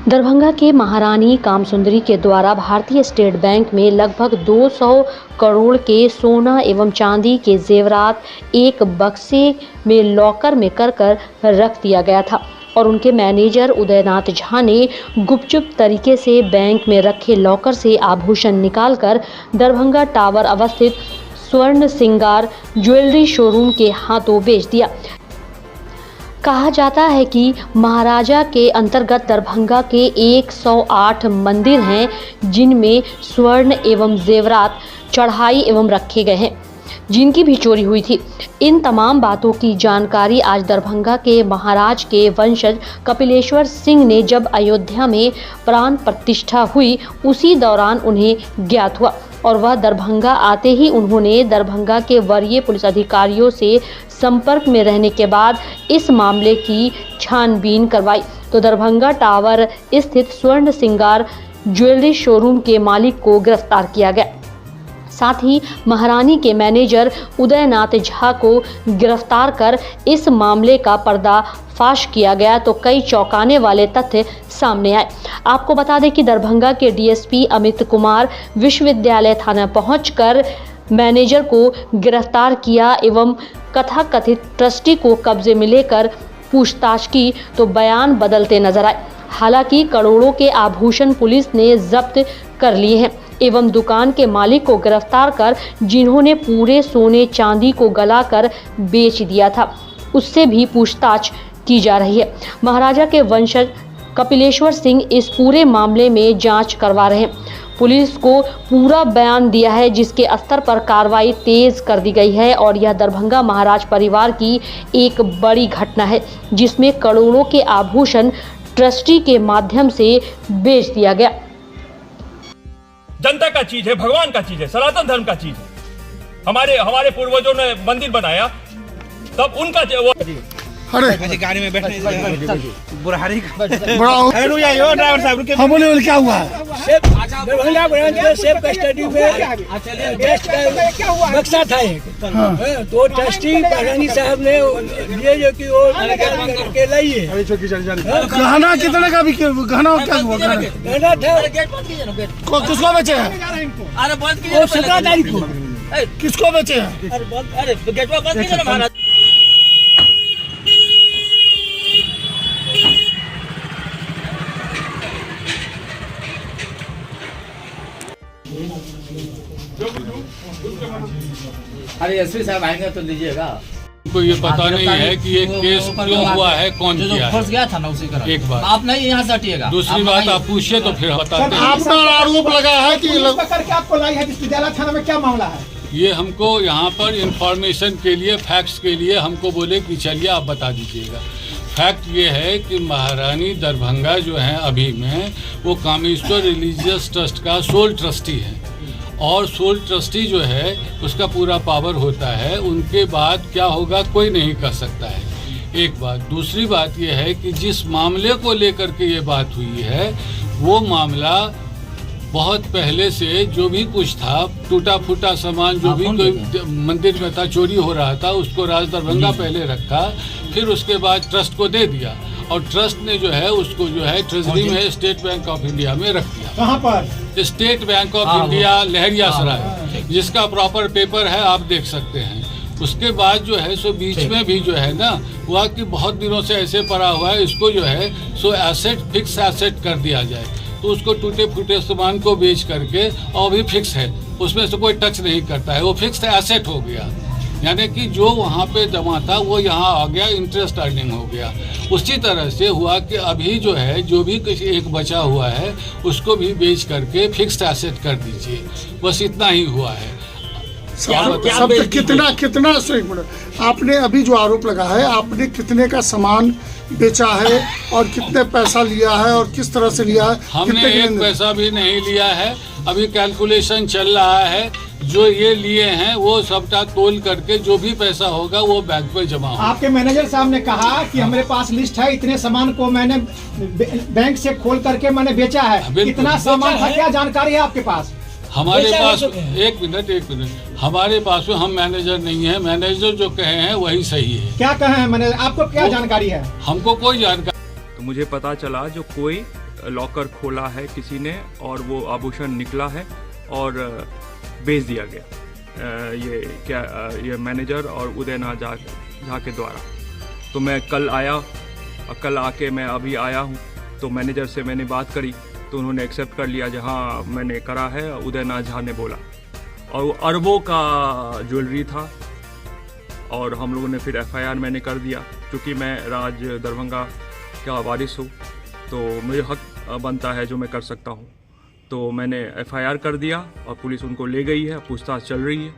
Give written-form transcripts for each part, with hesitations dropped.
दरभंगा के महारानी कामसुंदरी के द्वारा भारतीय स्टेट बैंक में लगभग 200 करोड़ के सोना एवं चांदी के जेवरात एक बक्से में लॉकर में कर रख दिया गया था और उनके मैनेजर उदयनाथ झा ने गुपचुप तरीके से बैंक में रखे लॉकर से आभूषण निकालकर दरभंगा टावर अवस्थित स्वर्ण श्रृंगार ज्वेलरी शोरूम के हाथों बेच दिया। कहा जाता है कि महाराजा के अंतर्गत दरभंगा के 108 मंदिर हैं जिनमें स्वर्ण एवं जेवरात चढ़ाई एवं रखे गए हैं जिनकी भी चोरी हुई थी। इन तमाम बातों की जानकारी आज दरभंगा के महाराज के वंशज कपिलेश्वर सिंह ने जब अयोध्या में प्राण प्रतिष्ठा हुई उसी दौरान उन्हें ज्ञात हुआ और वह दरभंगा आते ही उन्होंने दरभंगा के वरीय पुलिस अधिकारियों से संपर्क में रहने के बाद इस मामले की छानबीन करवाई तो दरभंगा टावर स्थित स्वर्ण श्रृंगार ज्वेलरी शोरूम के मालिक को गिरफ्तार किया गया। साथ ही महारानी के मैनेजर उदयनाथ झा को गिरफ्तार कर इस मामले का पर्दाफाश किया गया तो कई चौंकाने वाले तथ्य सामने आए। आपको बता दें कि दरभंगा के डीएसपी अमित कुमार विश्वविद्यालय थाना पहुंचकर मैनेजर को गिरफ्तार किया एवं कथित ट्रस्टी को कब्जे में लेकर पूछताछ की तो बयान बदलते नजर आए। हालांकि करोड़ों के आभूषण पुलिस ने जब्त कर लिए हैं एवं दुकान के मालिक को गिरफ्तार कर जिन्होंने पूरे सोने चांदी को गलाकर बेच दिया था उससे भी पूछताछ की जा रही है। महाराजा के वंशज कपिलेश्वर सिंह इस पूरे मामले में जांच करवा रहे हैं। पुलिस को पूरा बयान दिया है जिसके स्तर पर कार्रवाई तेज कर दी गई है और यह दरभंगा महाराज परिवार की एक बड़ी घटना है जिसमें करोड़ों के आभूषण ट्रस्टी के माध्यम से बेच दिया गया। जनता का चीज है, भगवान का चीज है, सनातन धर्म का चीज है। हमारे पूर्वजों ने मंदिर बनाया तब उनका वो अरे गाड़ी में बैठने बुरारी ड्राइवर साहब हम बोले क्या हुआ दरभंगा ब्रांच में सेफ कस्टडी में बक्सा था एक तो ट्रस्टी महारानी साहब ने लिए जो कि वो करके लाइए। गहना कितने का भी गहना क्या हुआ गहना था किसको बेचे हैं? वो 17 तारीख को किसको बेचे हैं? अरे एसपी साहब आएंगे तो लीजिएगा। को ये पता नहीं है कि ये केस क्यों हुआ है, कौन किया है। गया था ना उसी का एक बात आप नहीं यहाँ से हटिएगा। दूसरी बात आप पूछिए तो फिर बताते हैं। आपका आरोप लगा है कि आपको लाई है विश्वविद्यालय थाना में क्या मामला है? ये हमको यहाँ पर इंफॉर्मेशन के लिए फैक्ट्स के लिए हमको बोले कि चलिए आप बता दीजिएगा। फैक्ट ये है कि महारानी दरभंगा जो है अभी में वो कामेश्वर रिलीजियस ट्रस्ट का सोल ट्रस्टी है और सोल ट्रस्टी जो है उसका पूरा पावर होता है। उनके बाद क्या होगा कोई नहीं कर सकता है, एक बात। दूसरी बात यह है कि जिस मामले को लेकर के ये बात हुई है वो मामला बहुत पहले से जो भी कुछ था, टूटा फूटा सामान जो भी कोई मंदिर में था, चोरी हो रहा था, उसको राज दरभंगा पहले रखा, फिर उसके बाद ट्रस्ट को दे दिया और ट्रस्ट ने जो है उसको जो है ट्रेजरी में स्टेट बैंक ऑफ इंडिया में रख दिया। कहाँ पर? स्टेट बैंक ऑफ इंडिया लहरिया सराय, जिसका प्रॉपर पेपर है, आप देख सकते हैं। उसके बाद जो है सो बीच में भी जो है ना हुआ कि बहुत दिनों से ऐसे पड़ा हुआ है, इसको जो है सो एसेट फिक्स एसेट कर दिया जाए तो उसको टूटे फूटे सामान को बेच करके और भी फिक्स है, उसमें से कोई टच नहीं करता है, वो फिक्स एसेट हो गया। यानी कि जो वहाँ पे जमा था वो यहाँ आ गया, इंटरेस्ट अर्निंग हो गया। उसी तरह से हुआ कि अभी जो है जो भी कुछ एक बचा हुआ है उसको भी बेच करके फिक्स्ड एसेट कर दीजिए, बस इतना ही हुआ है। सब कितना आपने अभी जो आरोप लगा है आपने कितने का सामान बेचा है और कितने पैसा लिया है और किस तरह से लिया है? हमने एक पैसा भी नहीं लिया है, अभी कैलकुलेशन चल रहा है। जो ये लिए हैं वो सबका तोल करके जो भी पैसा होगा वो बैंक पे जमा होगा। आपके मैनेजर साहब ने कहा कि हमारे पास लिस्ट है, इतने सामान को मैंने बैंक से खोल करके मैंने बेचा है। कितना सामान था, क्या जानकारी है आपके पास? हमारे पास एक मिनट हमारे पास हम मैनेजर नहीं है, मैनेजर जो कहे हैं वही सही है। क्या कहे हैं मैनेजर, आपको क्या जानकारी है? हमको कोई जानकारी। तो मुझे पता चला जो कोई लॉकर खोला है किसी ने और वो आभूषण निकला है और बेच दिया गया ये मैनेजर और उदयनाथ झा के द्वारा। तो मैं कल आया, कल आके मैं अभी आया हूँ, तो मैनेजर से मैंने बात करी तो उन्होंने एक्सेप्ट कर लिया जहाँ मैंने करा है, उदयनाथ झा ने बोला। और वो अरबों का ज्वेलरी था और हम लोगों ने फिर FIR मैंने कर दिया। क्योंकि मैं राज दरभंगा का वारिस हूँ तो मुझे हक बनता है जो मैं कर सकता हूँ, तो मैंने FIR कर दिया और पुलिस उनको ले गई है, पूछताछ चल रही है।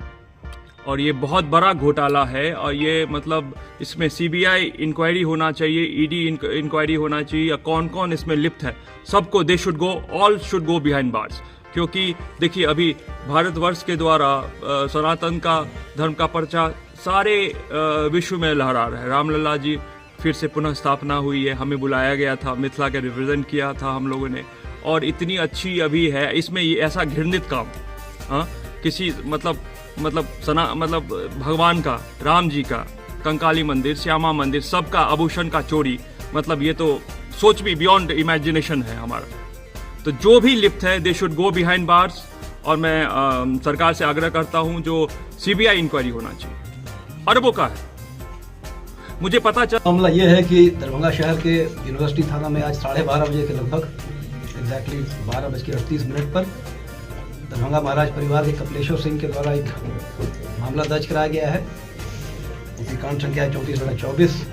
और ये बहुत बड़ा घोटाला है और ये मतलब इसमें CBI इंक्वायरी होना चाहिए, ED इंक्वायरी होना चाहिए, या कौन कौन इसमें लिप्त है सबको, they should go, all should go behind bars. क्योंकि देखिए अभी भारतवर्ष के द्वारा सनातन का धर्म का प्रचार सारे विश्व में लहरा रहा है। रामलला जी फिर से पुनः स्थापना हुई है, हमें बुलाया गया था, मिथिला के रिप्रेजेंट किया था हम लोगों ने, और इतनी अच्छी अभी है इसमें ये ऐसा घृणित काम, हाँ किसी मतलब भगवान का, राम जी का, कंकाली मंदिर, श्यामा मंदिर, सबका आभूषण का चोरी, मतलब ये तो सोच भी बियॉन्ड इमेजिनेशन है हमारा। तो जो भी लिप्त है they should go behind bars. और मैं सरकार से आग्रह करता हूं जो CBI इंक्वायरी होना चाहिए, अरबों का है। मुझे पता चला मामला ये है कि दरभंगा शहर के यूनिवर्सिटी थाना में आज 12:30 बजे के लगभग एग्जैक्टली 12:38 पर दरभंगा महाराज परिवार के कपिलेश्वर सिंह के द्वारा एक मामला दर्ज कराया गया है। उसकी कांड संख्या है 34/24।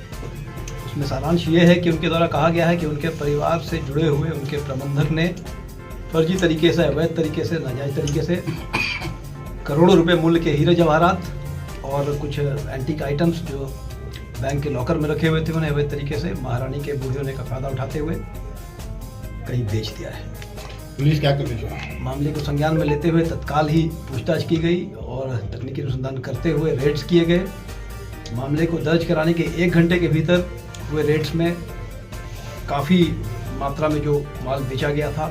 उसमें सारांश ये है कि उनके द्वारा कहा गया है कि उनके परिवार से जुड़े हुए उनके प्रबंधक ने फर्जी तरीके से, अवैध तरीके से, नाजायज तरीके से करोड़ों रुपए मूल्य के हीरे जवाहरात और कुछ एंटीक आइटम्स जो बैंक के लॉकर में रखे हुए थे उन्हें अवैध तरीके से महारानी के बूढ़े होने का फायदा उठाते हुए कहीं बेच दिया है। पुलिस क्या कर रही है? मामले को संज्ञान में लेते हुए तत्काल ही पूछताछ की गई और तकनीकी अनुसंधान करते हुए रेड्स किए गए। मामले को दर्ज कराने के 1 घंटे के भीतर हुए रेड्स में काफ़ी मात्रा में जो माल बेचा गया था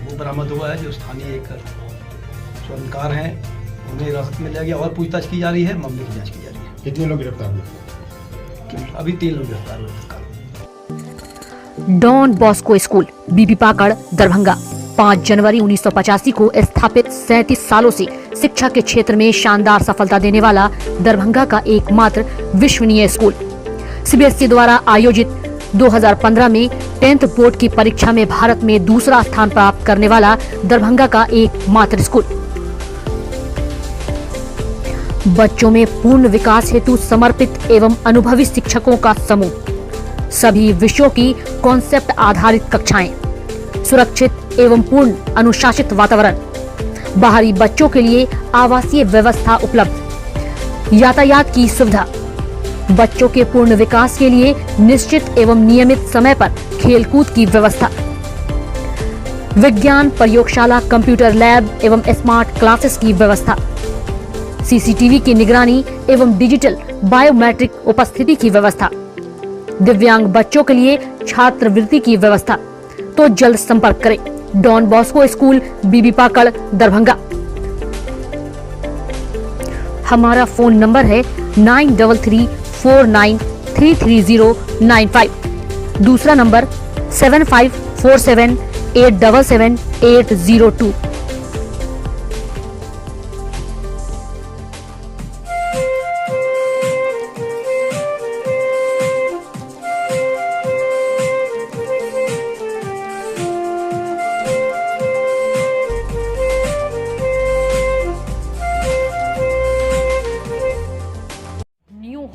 वो बरामद हुआ है। जो स्थानीय एक स्वर्णकार हैं उन्हें हिरासत में लिया गया और पूछताछ की जा रही है, मामले की जाँच की जा रही है। कितने लोग गिरफ्तार हुए? अभी 3 लोग गिरफ्तार हुए तत्काल। Don Bosco school Bibi Pakar Darbhanga 5 जनवरी 1985 को स्थापित 37 सालों से शिक्षा के क्षेत्र में शानदार सफलता देने वाला दरभंगा का एकमात्र विश्वसनीय स्कूल। CBSE द्वारा आयोजित 2015 में 10th बोर्ड की परीक्षा में भारत में दूसरा स्थान प्राप्त करने वाला दरभंगा का एकमात्र स्कूल। बच्चों में पूर्ण विकास हेतु समर्पित एवं अनुभवी शिक्षकों का समूह, सभी विषयों की कॉन्सेप्ट आधारित कक्षाएं, सुरक्षित एवं पूर्ण अनुशासित वातावरण, बाहरी बच्चों के लिए आवासीय व्यवस्था उपलब्ध, यातायात की सुविधा, बच्चों के पूर्ण विकास के लिए निश्चित एवं नियमित समय पर खेलकूद की व्यवस्था, विज्ञान प्रयोगशाला, कंप्यूटर लैब एवं स्मार्ट क्लासेस की व्यवस्था, CCTV की निगरानी एवं डिजिटल बायोमेट्रिक उपस्थिति की व्यवस्था, दिव्यांग बच्चों के लिए छात्रवृत्ति की व्यवस्था। तो जल्द संपर्क करें Don Bosco school Bibi Pakar Darbhanga. हमारा फोन नंबर है 9334933095। दूसरा number 7547877802।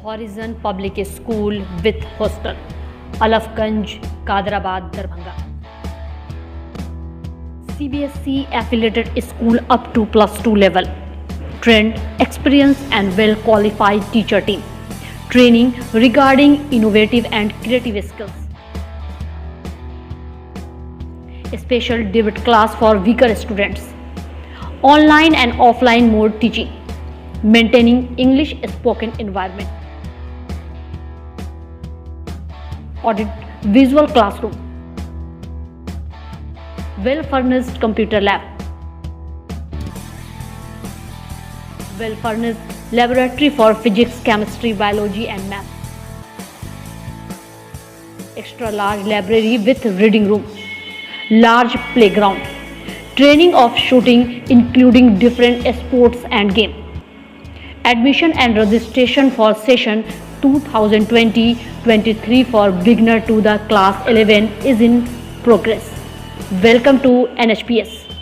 Horizon public school with hostel, Alafganj, Kadrabad, Darbhanga. CBSE affiliated school up to +2 level. Trained, experienced and well qualified teacher team. Training regarding innovative and creative skills. Special debit class for weaker students. Online and offline mode teaching. Maintaining English spoken environment. Audit visual classroom. Well furnished computer lab. Well furnished laboratory for physics, chemistry, biology and math. Extra large library with reading room. large playground, training of shooting including different sports and game. Admission and registration for session 2020-23 for beginner to the class 11 is in progress. Welcome to NHPS.